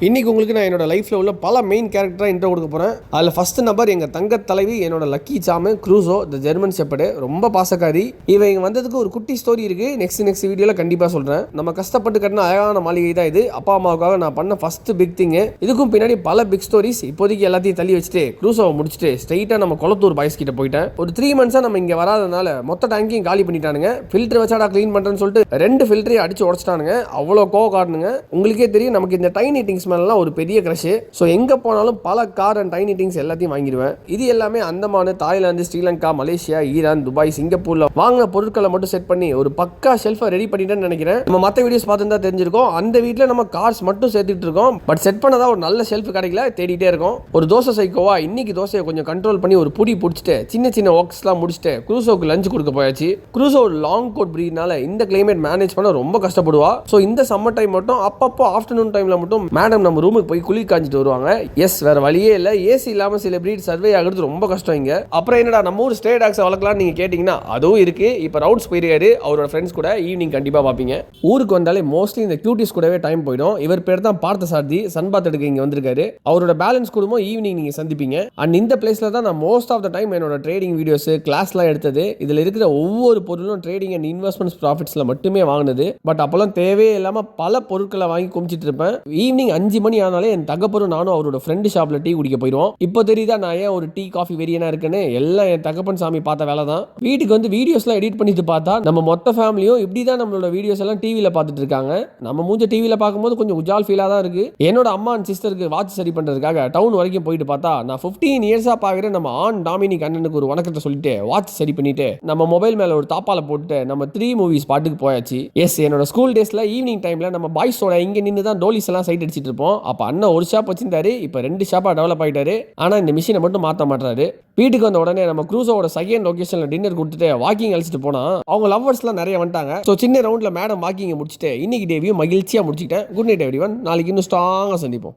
இன்னைக்கு உங்களுக்கு நான் என்னோட லைஃப்ல உள்ள பல மெயின் கேரக்டரா இன்ட்ரோ கொடுக்க போறேன். அதுல ஃபர்ஸ்ட் நம்பர் எங்க தங்க தலைவி என்னோட லக்கி சாமு க்ரூசோ தி ஜெர்மன் ஷெப்பர்டு. ரொம்ப பாசக்காரி. இவங்க வந்ததுக்கு ஒரு குட்டி ஸ்டோரி இருக்கு. நெக்ஸ்ட் வீடியோல கண்டிப்பா சொல்றேன். நம்ம கஷ்டப்பட்டு கட்டின அழகான மாளிகை தான் இது. அப்பா அம்மாவுக்காக நான் பண்ண ஃபர்ஸ்ட் பிக் திங். இதுக்கும் பின்னாடி பல பிக் ஸ்டோரிஸ். இப்போதைக்கு எல்லாத்தையும் தள்ளி வச்சுட்டு க்ரூசோவை முடிச்சுட்டு ஸ்ட்ரைட்டா நம்ம கொளத்தூர் பாய்ஸ் கிட்ட போயிட்டேன். ஒரு 3 மந்த்ஸா நம்ம இங்க வராதனால மொத்த டேங்கையும் காலி பண்ணிட்டானுங்க. ஃபில்டர் வச்சாடா க்ளீன் பண்றேன்னு சொல்லிட்டு 2 ஃபில்டரையும் அடிச்சு உடச்சிட்டானுங்க. அவ்வளோ கோவம் காட்டுனுங்க. உங்களுக்கே தெரியும் நமக்கு இந்த டைனி திங்ஸ் மேலாம் ஒரு பெரிய கிரஷ். ஸோ எங்கே போனாலும் பல கார் அண்ட் டைனி திங்ஸ் எல்லாத்தையும் வாங்கிடுவேன். இது எல்லாமே Andaman, Thailand, Sri Lanka, Malaysia, Iran, Dubai, சிங்கப்பூர்ல வாங்கின பொருட்களை மட்டும் செட் பண்ணி ஒரு பக்கா ஷெல்ஃபை ரெடி பண்ணிட்டேன்னு நினைக்கிறேன். நம்ம மற்ற வீடியோஸ் பார்த்துருந்தா தெரிஞ்சிருக்கோம். அந்த வீட்டில் நம்ம கார்ஸ் மட்டும் சேர்த்துட்டு இருக்கோம். பட் செட் பண்ணதா ஒரு நல்ல ஷெல்ஃப் கிடைக்கல, தேடிட்டே இருக்கோம். ஒரு தோசை சைக்கோவா இன்னைக்கு தோசையை கொஞ்சம் கண்ட்ரோல் பண்ணி ஒரு புடி பிடிச்சிட்டு சின்ன சின்ன ஒர்க்ஸ்லாம் முடிச்சுட்டு க்ரூசோக்கு லஞ்ச் கொடுக்க போயாச்சு. க்ரூசோ ஒரு லாங் கோட் பிரீட்னால இந்த கிளைமேட் மேனேஜ் பண்ண ரொம்ப கஷ்டப்படுவா. ஸோ இந்த சம்மர் டைம் மட்டும் அப்பப்போ ஆஃப்டர்நூன் டைம்ல மட்டும் மேடம் நம்ம ரூமுக்கு போய் குளிர் காஞ்சிட்டு வருவாங்க. எஸ், வேற வழியே இல்ல. ஏசி இல்லாம சில பிரீட் சர்வே ஆகிறது ரொம்ப கஷ்டம் இங்க. அப்புறம் என்னடா நம்ம ஊர் ஸ்டே டாக்ஸ் வளர்க்கலாம்னு நீங்க கேட்டீங்கன்னா அதுவும் இருக்கு. இப்ப ரவுட்ஸ் போயிருக்காரு அவரோட ஃப்ரெண்ட்ஸ் கூட. ஈவினிங் கண்டிப்பா பாப்பீங்க. ஊருக்கு வந்தாலே மோஸ்ட்லி இந்த கியூட்டிஸ் கூடவே டைம் போயிடும். இவர் பேர் தான் பார்த்த சாரதி. சன்பாத் எடுக்க இங்க வந்திருக்காரு. அவரோட பேலன்ஸ் குடும்பம் ஈவினிங் நீங்க சந்திப்பீங்க. அண்ட் இந்த பிளேஸ்ல தான் நான் மோஸ்ட் ஆஃப் த டைம் என்னோட ட்ரேடிங் வீடியோஸ் கிளாஸ்லாம் எடுத்தது. இதுல இருக்கிற ஒவ்வொரு பொருளும் ட்ரேடிங் அண்ட் இன்வெஸ்ட்மெண்ட்ஸ் ப்ராஃபிட்ஸ்ல மட்டுமே வாங்கினது. பட் அப்பெல்லாம் தேவையே இல்லாம பல பொருட்களை வாங்கி குமிச்சிட்டு இருப்பேன். ஈவினிங் 5 மணி ஆனாலே என் தகப்பரும் நானும் அவரோட ஃப்ரெண்டு ஷாப்ல டீ குடிக்க போயிடுவோம். இப்போ தெரியுதா நான் ஏன் ஒரு டீ காஃபி வெறியனா இருக்குன்னு. எல்லாம் என் தகப்பன் சாமி பார்த்த வேலை தான். வீட்டுக்கு வந்து வீடியோஸ்லாம் எடிட் பண்ணிட்டு பார்த்தா நம்ம மொத்த ஃபேமிலியும் இப்படி தான் நம்மளோட வீடியோஸ் எல்லாம் டிவியில் பார்த்துட்டு இருக்காங்க. நம்ம மூஞ்ச டிவியில் பார்க்கும்போது கொஞ்சம் உஜால் ஃபீலாக தான் இருக்கு. என்னோட அம்மா அண்ட் சிஸ்டருக்கு வாட்ச் சரி பண்ணுறதுக்காக டவுன் வரைக்கும் போயிட்டு பார்த்தா நான் 15 இயர்ஸாக பார்க்குறேன் நம்ம ஆன் டாமினிக் அண்ணனுக்கு ஒரு வணக்கத்தை சொல்லிட்டு வாட்ச் சரி பண்ணிட்டு நம்ம மொபைல் மேலே ஒரு தாப்பால போட்டு நம்ம 3 மூவிஸ் பாட்டுக்கு போயாச்சு. எஸ், என்னோட ஸ்கூல் டேஸ்ல ஈவினிங் டைம்ல நம்ம பாய்ஸோட இங்கே நின்று தான் டோலிஸ் எல்லாம் சைட் அடிச்சிட்டு இருப்போம். அப்போ அண்ணன் ஒரு ஷாப் வச்சிருந்தாரு. இப்போ 2 ஷாப்பா டெவலப் ஆயிட்டாரு. ஆனா இந்த மிஷினை மட்டும் மாற்ற மாட்டாரு. வீட்டுக்கு வந்த உடனே நம்ம க்ரூசோட செகண்ட் லொகேஷன்ல டின்னர் கொடுத்துட்டு வாக்கிங் அழைச்சிட்டு போனா அவங்க லவ்வர்ஸ்லாம் நிறைய வந்துட்டாங்க. ஸோ சின்ன ரவுண்ட்ல மேடம் வாக்கிங் முடிச்சுட்டு இன்னைக்கு டேவியும் மகிழ்ச்சியா முடிச்சுக்கிட்டேன். Good night everyone. நாளைக்கு இன்னும் ஸ்ட்ராங்கா சந்திப்போம்.